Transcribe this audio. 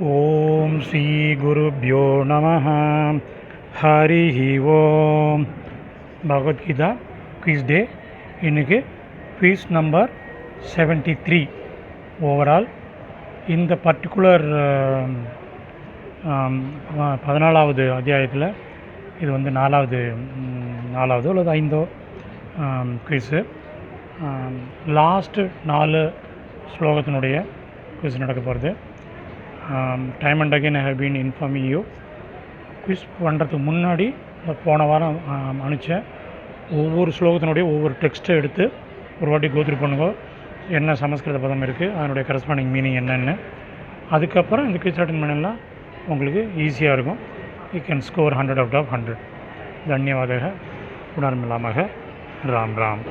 ஓம் ஸ்ரீ குருப்யோ நமः. ஹரிஹி ஓம். பகவத்கீதா குவிஸ் டே. இன்றைக்கி குவிஸ் நம்பர் 73 ஓவரால். இந்த பர்டிகுலர் 14வது அத்தியாயத்தில் இது வந்து நாலாவது அல்லது 5 குவிஸு. லாஸ்ட்டு 4 ஸ்லோகத்தினுடைய குவிஸ் நடக்க போகிறது. Time and again I have been informing you. Quiz பண்ணுறதுக்கு முன்னாடி போன வாரம் அனுப்பிச்ச ஒவ்வொரு ஸ்லோகத்தினுடைய ஒவ்வொரு டெக்ஸ்ட்டை எடுத்து ஒரு வாட்டி கோத்ரூ பண்ணுங்க. என்ன சமஸ்கிருத பதம் இருக்குது, அதனுடைய கரஸ்பாண்டிங் மீனிங் என்னென்னு. அதுக்கப்புறம் இந்த குவிஸ் அட்டெண்ட் பண்ணலாம், உங்களுக்கு ஈஸியாக இருக்கும். You can score 100 out of 100. தன்யவாதக. புனர்மிலாமக. ராம் ராம்.